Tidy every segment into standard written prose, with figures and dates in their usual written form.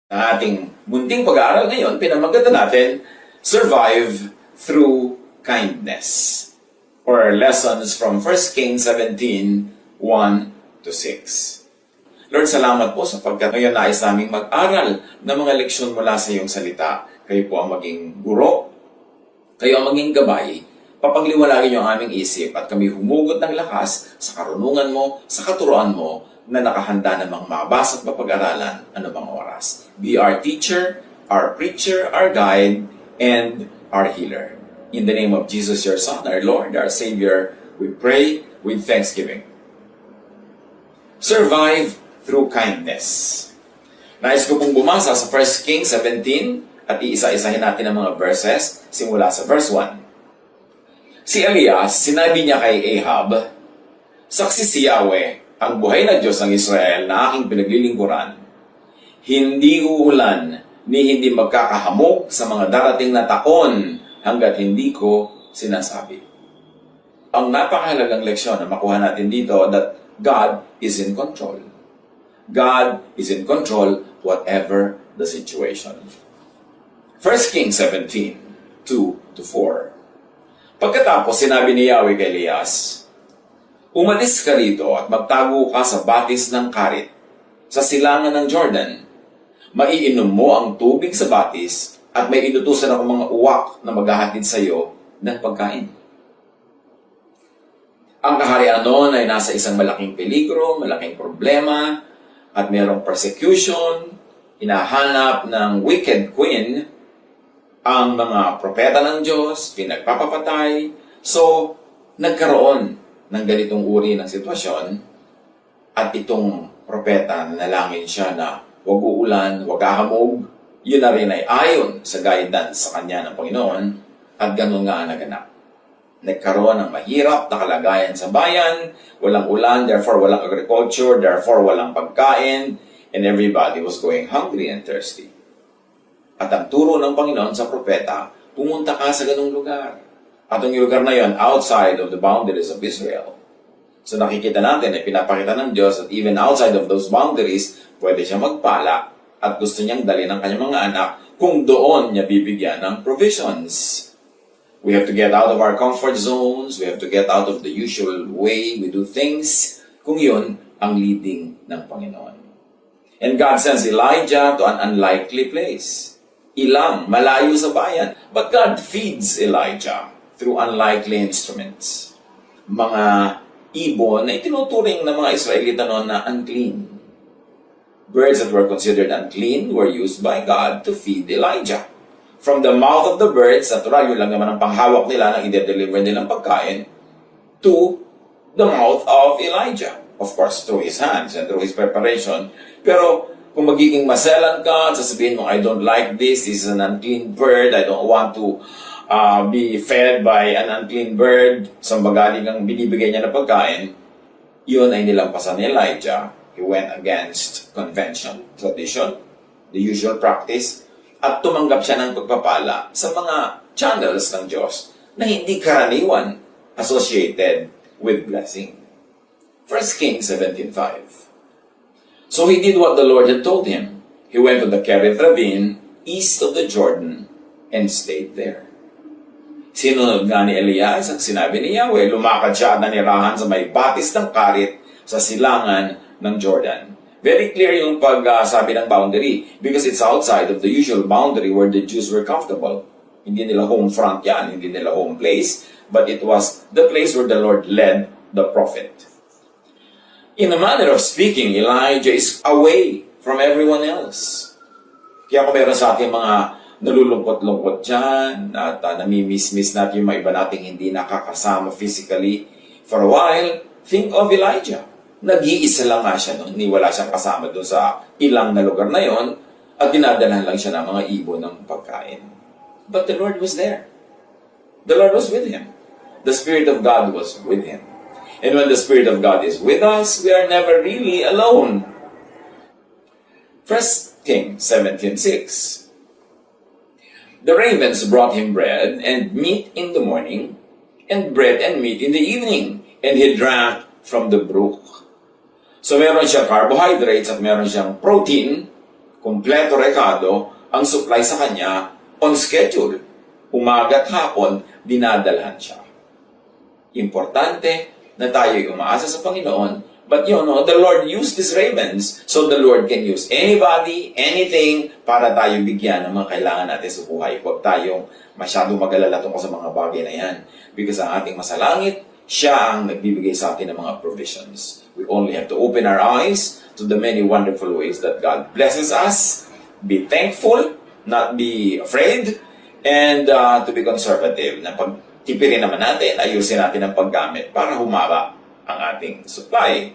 Sa ating munting pag-aaral ngayon, pinamagatan natin, Survive Through Kindness. Or lessons from 1 Kings 17:1-6. Lord, salamat po sapagkat ngayon nais naming mag-aral ng mga leksyon mula sa iyong salita. Kayo po ang maging guro, kayo ang maging gabay, papagliwanagin niyo ang aming isip at kami humugot ng lakas sa karunungan mo, sa katuruan mo, na nakahanda namang mabasa at mapag-aralan anumang oras. Be our teacher, our preacher, our guide, and our healer. In the name of Jesus, your Son, our Lord, our Savior, we pray with thanksgiving. Survive through kindness. Nais ko pong bumasa sa 1 Kings 17 at iisa-isahin natin ang mga verses simula sa verse 1. Si Elias, sinabi niya kay Ahab, "Saksi si Yahweh, ang buhay na Diyos ng Israel na aking pinaglilingkuran, hindi uulan ni hindi magkakahamog sa mga darating na taon hanggat hindi ko sinasabi." Ang napakahalagang leksyon na makuha natin dito that God is in control. God is in control whatever the situation. 1 Kings 17:2-4. Pagkatapos sinabi ni Yahweh kay Elias, "Umalis ka rito at magtago ka sa batis ng Karit, sa silangan ng Jordan. Maiinom mo ang tubig sa batis at may inutusan ako mga uwak na maghahatid sa iyo ng pagkain." Ang kaharian noon ay nasa isang malaking peligro, malaking problema, at mayroong persecution, hinahanap ng wicked queen ang mga propeta ng Diyos, pinagpapapatay. So, nagkaroon ng ganitong uri ng sitwasyon at itong propeta nanalangin siya na huwag uulan, huwag hahamog. Yun na rin ay ayon sa guidance sa kanya ng Panginoon at ganun nga ang naganap. Nagkaroon ng mahirap na kalagayan sa bayan, walang ulan, therefore walang agriculture, therefore walang pagkain, and everybody was going hungry and thirsty. At ang turo ng Panginoon sa propeta, pumunta ka sa ganung lugar. At ang lugar na yon, outside of the boundaries of Israel. So nakikita natin, pinapakita ng Diyos that even outside of those boundaries, pwede siya magpala at gusto niyang dali ng kanyang mga anak kung doon niya bibigyan ng provisions. We have to get out of our comfort zones. We have to get out of the usual way we do things kung yun ang leading ng Panginoon. And God sends Elijah to an unlikely place. Ilang, malayo sa bayan. But God feeds Elijah through unlikely instruments. Mga ibon na itinuturing ng mga Israelita noon na unclean. Birds that were considered unclean were used by God to feed Elijah. From the mouth of the birds, natural yun lang naman ang panghawak nila na i-deliver nilang pagkain, to the mouth of Elijah. Of course, through his hands and through his preparation. Pero kung magiging maselan ka at sasabihin mo, "I don't like this is an unclean bird, I don't want to be fed by an unclean bird," sambagaling ang binibigay niya na pagkain, yun ay nilampasan ni Elijah. He went against convention, tradition, the usual practice, at tumanggap siya ng pagpapala sa mga channels ng Diyos na hindi karaniwan associated with blessing. 1 Kings 17:5. So he did what the Lord had told him. He went to the Kerith ravine east of the Jordan and stayed there. Sinunod nga ni Elias ang sinabi ni Yahweh. Lumakad siya at nanirahan sa may batis ng Karit sa silangan ng Jordan. Very clear yung pagsabi ng boundary because it's outside of the usual boundary where the Jews were comfortable. Hindi nila home front yan, hindi nila home place, but it was the place where the Lord led the prophet. In a manner of speaking, Elijah is away from everyone else. Kaya kung meron sa ating mga nalulungkot-lungkot dyan at namimiss-miss natin yung mga iba nating hindi nakakasama physically for a while, think of Elijah. Nag-iisa lang nga siya noon, wala siyang kasama doon sa ilang na lugar na yon at dinadalhan lang siya ng mga ibon ng pagkain. But the Lord was there. The Lord was with him. The Spirit of God was with him. And when the Spirit of God is with us, we are never really alone. 1 Kings 17:6. The ravens brought him bread and meat in the morning, and bread and meat in the evening, and he drank from the brook. So meron siyang carbohydrates at meron siyang protein, Kompleto rekado ang supply sa kanya on schedule. Umaga at hapon, dinadalhan siya. Importante na tayo'y umaasa sa Panginoon. But you know, the Lord used these ravens, so the Lord can use anybody, anything, para tayo bigyan ng mga kailangan natin sa buhay. Huwag tayong masyadong mag-alala tungkol sa mga bagay na yan. Because ang ating masalangit, siya ang nagbibigay sa atin ng mga provisions. We only have to open our eyes to the many wonderful ways that God blesses us. Be thankful, not be afraid, and to be conservative. Na pagtipirin naman natin, ayusin natin ang paggamit para humaba ang ating supply.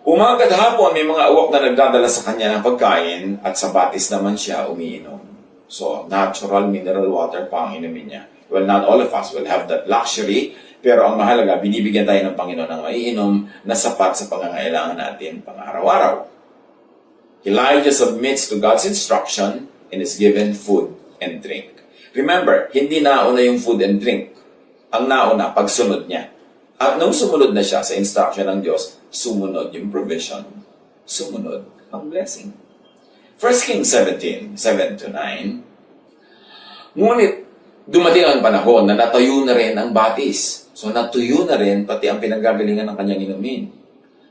Umaga at hapon, may mga uwak na nagdadala sa kanya ng pagkain at sa batis naman siya umiinom. So, natural mineral water pa ang inumin niya. Well, not all of us will have that luxury, pero ang mahalaga, binibigyan tayo ng Panginoon ng maiinom na sapat sa pangangailangan natin pang-araw-araw. Elijah submits to God's instruction and is given food and drink. Remember, hindi nauna yung food and drink. Ang nauna, pagsunod niya. At nung sumunod na siya sa instruction ng Diyos, sumunod yung provision. Sumunod ang blessing. 1 Kings 17, 7-9. Ngunit, dumating ang panahon na natayo na rin ang batis. So, natuyo na rin pati ang pinagagalingan ng kanyang inumin.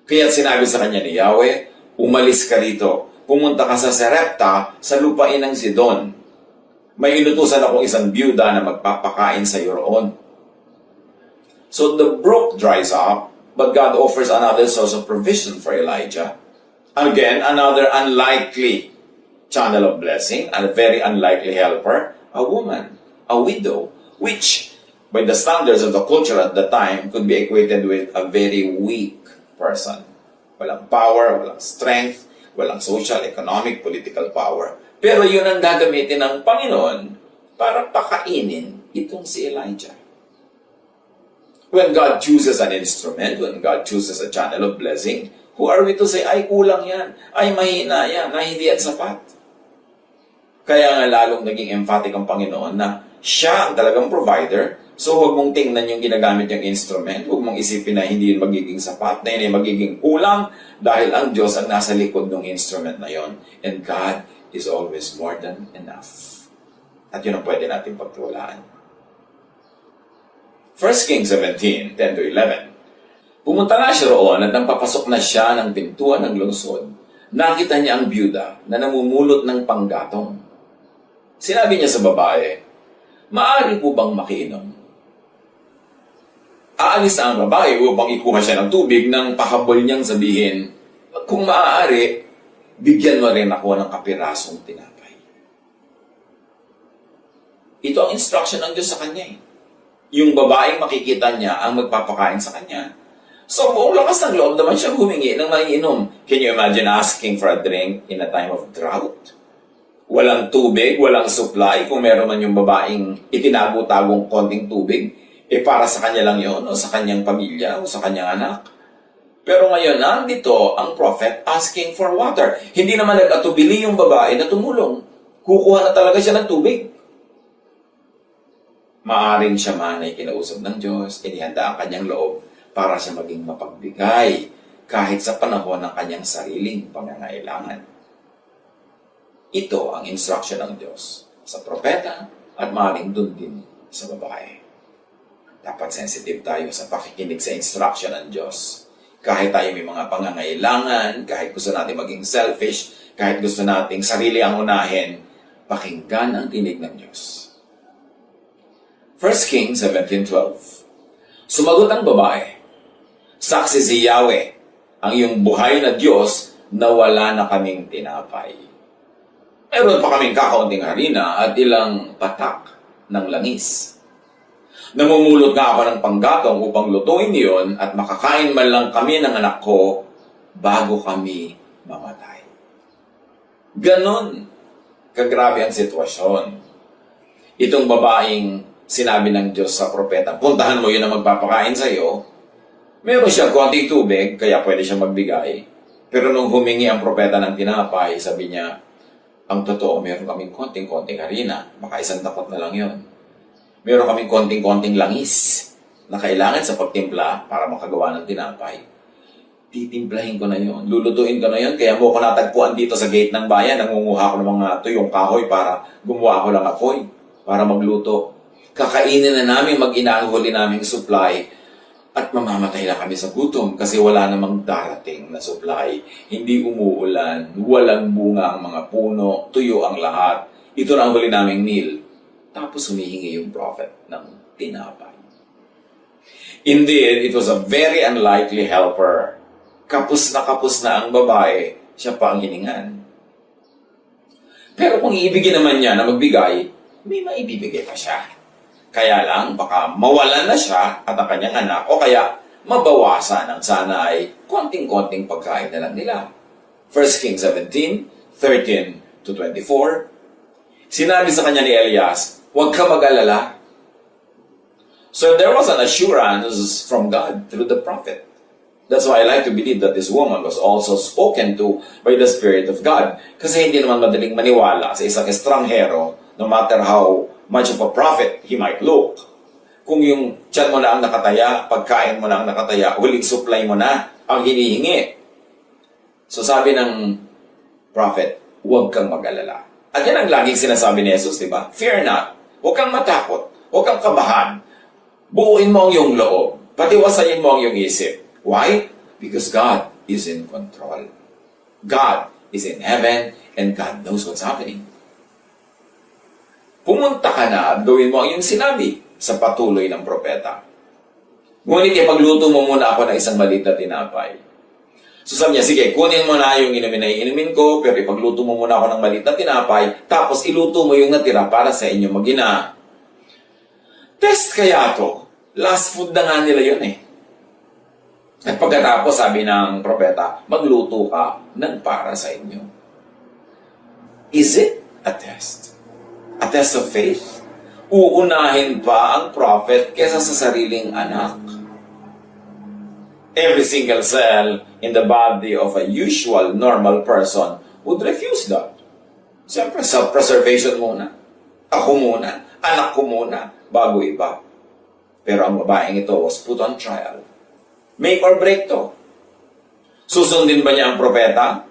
Kaya sinabi sa kanya ni Yahweh, umalis ka rito. Pumunta ka sa Sarepta, sa lupain ng Sidon. May inutusan akong isang byuda na magpapakain sa iyo roon. So the brook dries up, but God offers another source of provision for Elijah. Again, another unlikely channel of blessing, and a very unlikely helper, a woman, a widow, which, by the standards of the culture at the time, could be equated with a very weak person. Walang power, walang strength, walang social, economic, political power. Pero yun ang gagamitin ng Panginoon para pakainin itong si Elijah. When God chooses an instrument, when God chooses a channel of blessing, who are we to say, ay kulang yan, ay mahina yan, ay hindi yan sapat? Kaya nga lalong naging emphatic ang Panginoon na siya ang talagang provider, so huwag mong tingnan yung ginagamit yung instrument, huwag mong isipin na hindi yun magiging sapat, na yun ay magiging kulang, dahil ang Diyos ang nasa likod ng instrument na yon. And God is always more than enough. At yun ang pwede natin pagtuwalaan. 1 Kings 17, 10-11. Pumunta nga siya roon at nang papasok na siya ng pintuan ng lungsod, nakita niya ang byuda na namumulot ng panggatong. Sinabi niya sa babae, maaari po bang makiinom? Aalis na ang babae upang ikuha siya ng tubig nang pahabol niyang sabihin, kung maaari, bigyan mo rin ako ng kapirasong tinapay. Ito ang instruction ng Diyos sa kanya eh. Yung babaeng makikita niya ang magpapakain sa kanya. So, buong lakas ng loob naman siya humingi ng maiinom. Can you imagine asking for a drink in a time of drought? Walang tubig, walang supply. Kung meron man yung babaeng itinago-tagong konting tubig, para sa kanya lang yon o sa kanyang pamilya, o sa kanyang anak. Pero ngayon, nandito ang prophet asking for water. Hindi naman nag-atubili yung babae na tumulong. Kukuha na talaga siya ng tubig. Maaring siya man ay kinausap ng Diyos, inihanda ang kanyang loob para siya maging mapagbigay kahit sa panahon ng kanyang sariling pangangailangan. Ito ang instruction ng Diyos sa propeta at maaring dun din sa babae. Dapat sensitive tayo sa pakikinig sa instruction ng Diyos. Kahit tayo may mga pangangailangan, kahit gusto natin maging selfish, kahit gusto nating sarili ang unahin, pakinggan ang tinig ng Diyos. 1 Kings 17:12. Sumagot ang babae, saksi si Yahweh, ang iyong buhay na Diyos na wala na kaming tinapay. Meron pa kaming kakaunting harina at ilang patak ng langis. Namumulot nga ako ng panggatong upang lutuin iyon at makakain man lang kami ng anak ko bago kami mamatay. Ganon kagrabe ang sitwasyon. Itong babaeng sinabi ng Diyos sa propeta, puntahan mo yun na magpapakain sa iyo. Meron siya konting tubig, kaya pwede siya magbigay. Pero nung humingi ang propeta ng tinapay, sabi niya, ang totoo, meron kaming konting-konting harina. Baka isang takot na lang yun. Meron kaming konting-konting langis na kailangan sa pagtimpla para makagawa ng tinapay. titimplahin ko na yon, lulutuin ko na yon, kaya mo ko natagpuan dito sa gate ng bayan, nangunguha ko ng mga tuyong kahoy para gumawa ako ng apoy, para magluto. Kakainin na namin, mag-inahuli naming supply, at mamamatay na kami sa gutom kasi wala namang darating na supply. Hindi umuulan, walang bunga ang mga puno, tuyo ang lahat. Ito na ang huli naming meal. Tapos humihingi yung prophet ng tinapay. Indeed, it was a very unlikely helper. Kapos na ang babae, siya pa ang hiningan. Pero kung iibigin naman niya na magbigay, may maibibigay pa siya. Kaya lang, baka mawalan na siya at ang kanyang anak o kaya mabawasan ang sana ay konting-konting pagkain na lang nila. 1 Kings 17:13-24. Sinabi sa kanya ni Elias, huwag ka mag-alala. So there was an assurance from God through the prophet. That's why I like to believe that this woman was also spoken to by the Spirit of God. Kasi hindi naman madaling maniwala sa isang estranghero, no matter how much of a prophet he might look. Kung yung tiyan mo na ang nakataya, pagkain mo na ang nakataya, huling supply mo na ang hinihingi. So sabi ng prophet, huwag kang mag-alala. At yan ang laging sinasabi ni Jesus, di ba? Fear not. Huwag kang matakot. Huwag kang kabahan. Buuin mo ang iyong loob. Patiwasayin mo ang iyong isip. Why? Because God is in control. God is in heaven and God knows what's happening. Pumunta ka na at gawin mo ang iyong sinabi sa patuloy ng propeta. Ngunit ipagluto mo muna ako ng isang maliit na tinapay. So sabi niya, sige, kunin mo na yung inumin na iinumin ko, pero ipagluto mo muna ako ng maliit na tinapay, tapos iluto mo yung natira para sa inyo mag-ina. Test kaya to. Last food na nga nila yun eh. At pagkatapos, sabi ng propeta, magluto ka ng para sa inyo. Is it a test? A test of faith? Uunahin pa ang prophet kesa sa sariling anak. Every single cell in the body of a usual, normal person would refuse that. Siyempre, self-preservation muna. Ako muna, anak ko muna, bago iba. Pero ang babaeng ito was put on trial. Make or break to. Susundin ba niya ang propeta?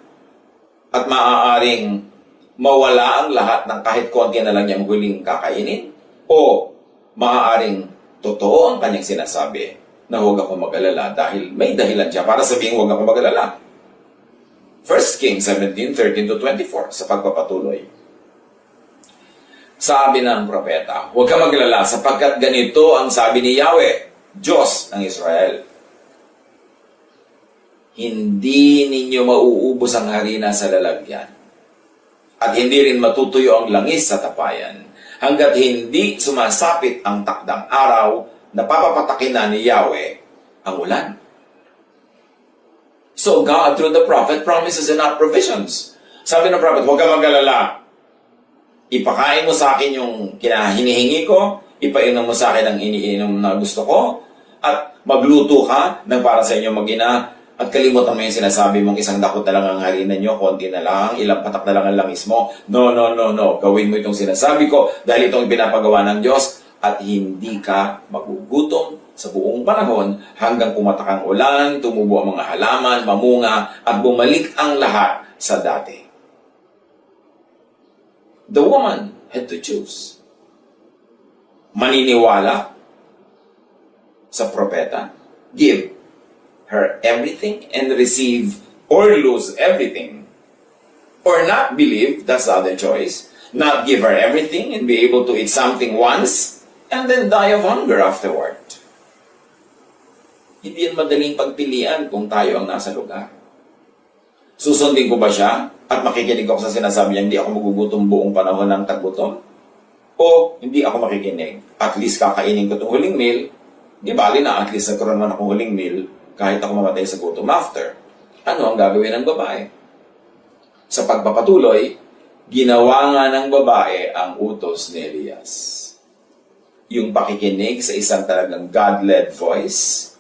At maaaring mawala ang lahat ng kahit konti na lang niyang huling kakainin? O maaaring totoo ang kanyang sinasabi na huwag ako mag-alala dahil may dahilan siya para sabihin huwag ako mag-alala? 1 Kings 17:13-24 sa pagpapatuloy. Sabi ng propeta, huwag ka mag-alala sapagkat ganito ang sabi ni Yahweh, Diyos ng Israel. Hindi ninyo mauubos ang harina sa lalagyan at hindi rin matutuyo ang langis sa tapayan hanggat hindi sumasapit ang takdang araw na papapatakin na ni Yahweh ang ulan. So God, through the prophet, promises and not provisions. Sabi ng prophet, huwag ka mag-alala. Ipakain mo sa akin yung hinihingi ko, ipainom mo sa akin ang iniinom na gusto ko, at magluto ka ng para sa inyo mag-ina, at kalimutan mo yung sinasabi mong isang dakot na lang ang harina nyo, konti na lang, ilang patak na lang ang langis mo. No. Gawin mo itong sinasabi ko dahil itong pinapagawa ng Diyos at hindi ka magugutom sa buong panahon hanggang pumatak ang ulan, tumubo ang mga halaman, mamunga, at bumalik ang lahat sa dati. The woman had to choose. Maniniwala sa propeta, give her everything and receive or lose everything. Or not believe, that's the other choice. Not give her everything and be able to eat something once and then die of hunger afterward. Hindi yan madaling pagpilian kung tayo ang nasa lugar. Susundin ko ba siya at makikinig ako sa sinasabi niya, hindi ako magugutom buong panahon ng taggutom? O hindi ako makikinig? At least kakainin ko itong huling meal, di bali na at least nagkaroon man akong huling meal kahit ako mamatay sa gutom after. Ano ang gagawin ng babae? Sa pagpapatuloy, ginawa nga ng babae ang utos ni Elias. Yung pakikinig sa isang talagang God-led voice,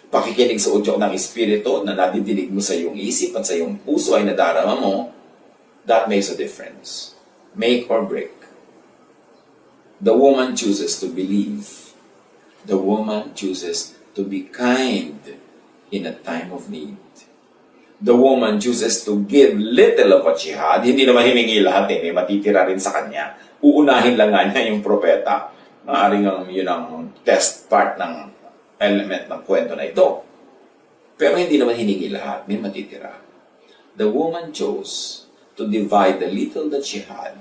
pakikinig sa udyok ng Espiritu na nadidinig mo sa iyong isip at sa iyong puso ay nadarama mo, that makes a difference. Make or break. The woman chooses to believe. The woman chooses to be kind in a time of need. the woman chooses to give little of what she had, hindi naman hiningi lahat may matitira rin sa kanya. Uunahin lang nga niya yung propeta. Maaring yun ang test part ng element ng kwento na ito. Pero hindi naman hiningi lahat, may matitira. The woman chose to divide the little that she had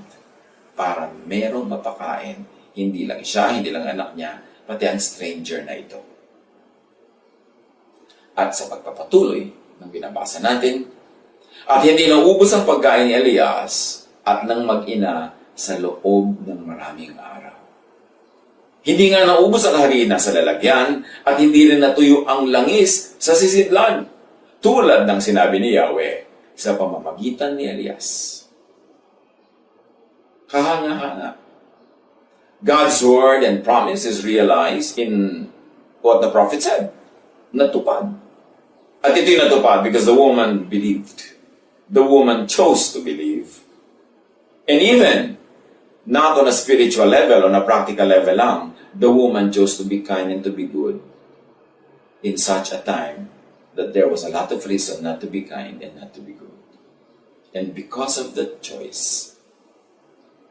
para merong mapakain, hindi lang siya, hindi lang anak niya, pati ang stranger na ito. At sa pagpapatuloy ng binabasa natin, at hindi naubos ang pagkain ni Elias at ng mag-ina sa loob ng maraming araw. Hindi nga naubos ang harina sa lalagyan at hindi rin natuyo ang langis sa sisidlan, tulad ng sinabi ni Yahweh sa pamamagitan ni Elias. Kahanga-hanga. God's word and promise is realized in what the prophet said. Natupad. At ito'y natupad because the woman believed. The woman chose to believe. And even, not on a spiritual level, on a practical level lang, the woman chose to be kind and to be good in such a time that there was a lot of reason not to be kind and not to be good. And because of that choice,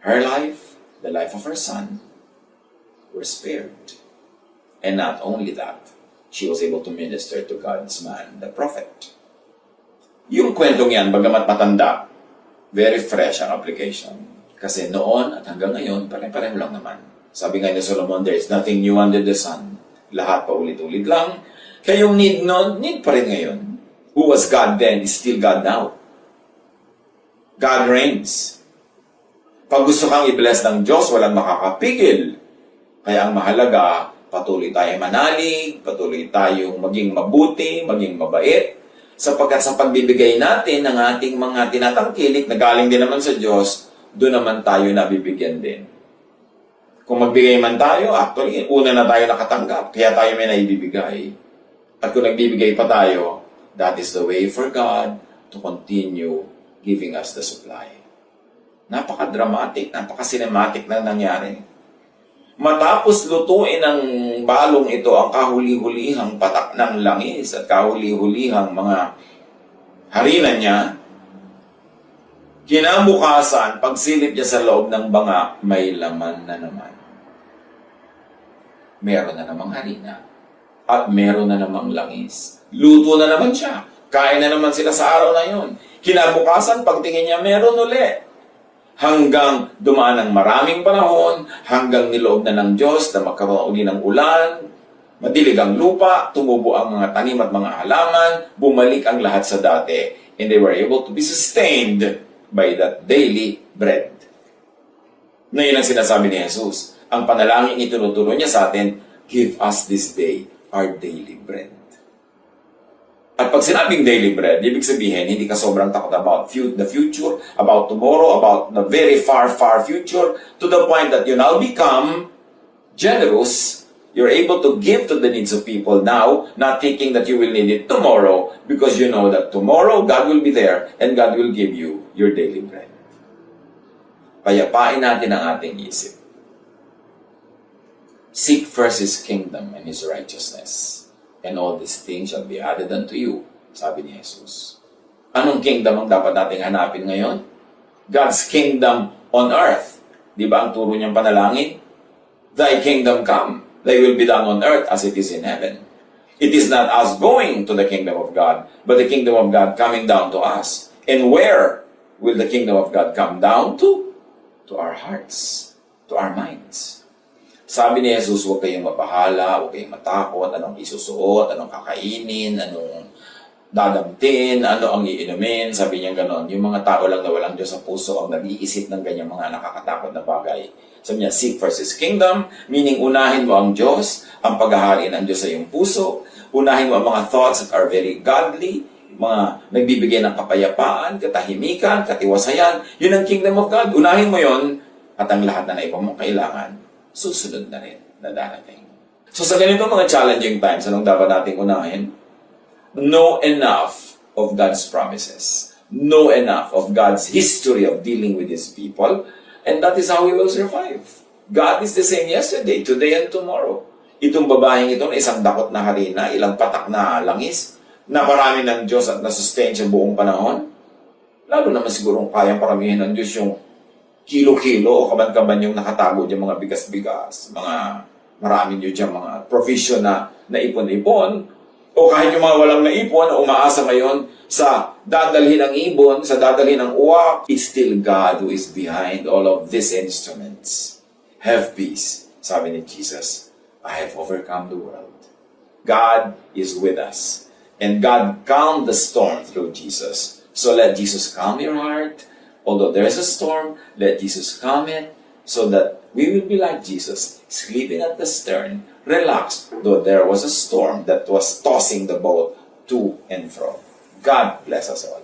her life, the life of her son, were spared. And not only that, she was able to minister to God's man, the prophet. Yung kwentong yan, bagamat matanda, very fresh ang application. Kasi noon at hanggang ngayon, pare-pareho lang naman. Sabi nga ni Solomon, there is nothing new under the sun. Lahat pa ulit-ulit lang. Kaya yung need noon, need pa rin ngayon. Who was God then is still God now. God reigns. Pag gusto kang i-bless ng Diyos, walang makakapigil. Kaya ang mahalaga, patuloy tayong manalig, patuloy tayong maging mabuti, maging mabait, sapagkat sa pagbibigay natin ng ating mga tinatangkilik na galing din naman sa Diyos, doon naman tayo nabibigyan din. Kung magbigay man tayo, actually, una na tayo nakatanggap, kaya tayo may naibibigay. At kung nagbibigay pa tayo, that is the way for God to continue giving us the supply. Napaka-dramatic, napaka-cinematic na nangyari. Matapos lutuin ng balong ito ang kahuli-hulihang patak ng langis at kahuli-hulihang mga harina niya, kinabukasan, pagsilip niya sa loob ng banga, may laman na naman. Meron na namang harina at meron na namang langis. Luto na naman siya. Kain na naman sila sa araw na yun. Kinabukasan, pagtingin niya, meron uli. Hanggang dumaan ng maraming panahon, hanggang niloob na ng Diyos na magkaroon uli ng ulan, madilig ang lupa, tumubo ang mga tanim at mga halaman, bumalik ang lahat sa dati, and they were able to be sustained by that daily bread. Na yun ang sinasabi ni Jesus. Ang panalangin itinuturo niya sa atin, give us this day our daily bread. At pag sinabing daily bread, ibig sabihin, hindi ka sobrang takot about the future, about tomorrow, about the very far, far future, to the point that you now become generous. You're able to give to the needs of people now, not thinking that you will need it tomorrow, because you know that tomorrow God will be there and God will give you your daily bread. Payapain natin ang ating isip. Seek first His kingdom and His righteousness, and all these things shall be added unto you, sabi ni Jesus. Anong kingdom ang dapat nating hanapin ngayon? God's kingdom on earth. Di ba ang turo niyang panalangin? Thy kingdom come, thy will be done on earth as it is in heaven. It is not us going to the kingdom of God, but the kingdom of God coming down to us. And where will the kingdom of God come down to? To our hearts, to our minds. Sabi ni Jesus, huwag kayong mabahala, huwag kayong matakot, anong isusuot, anong kakainin, anong dadamtin, ano ang iinumin, sabi niya ganon. Yung mga tao lang na walang Diyos sa puso ang nag-iisip ng ganyang mga nakakatakot na bagay. Sabi niya, seek first His kingdom, meaning unahin mo ang Diyos, ang paghahari ng Diyos sa iyong puso, unahin mo ang mga thoughts that are very godly, mga nagbibigay ng kapayapaan, katahimikan, katiwasayan, yun ang kingdom of God. Unahin mo yon at ang lahat na naipang mong kailangan, susunod na rin na darating. So sa ganito mga challenging times, anong dapat nating unahin? Know enough of God's promises. Know enough of God's history of dealing with His people. And that is how we will survive. God is the same yesterday, today, and tomorrow. Itong babaeng ito na isang dakot na harina, ilang patak na langis, na parami ng Diyos at nasustain sa buong panahon? Lalo naman sigurong kayang paramihin ng Diyos yung kilo-kilo o kaban-kaban yung nakatago dyan mga bigas-bigas, mga marami nyo dyan mga provision na naipon-ipon, o kahit yung mga walang naipon na umaasa ngayon sa dadalhin ng ibon, sa dadalhin ng uwak, it's still God who is behind all of these instruments. Have peace, sabi ni Jesus. I have overcome the world. God is with us. And God calmed the storm through Jesus. So let Jesus calm your heart. Although there's a storm, let Jesus calm it so that we will be like Jesus, sleeping at the stern, relaxed, though there was a storm that was tossing the boat to and fro. God bless us all.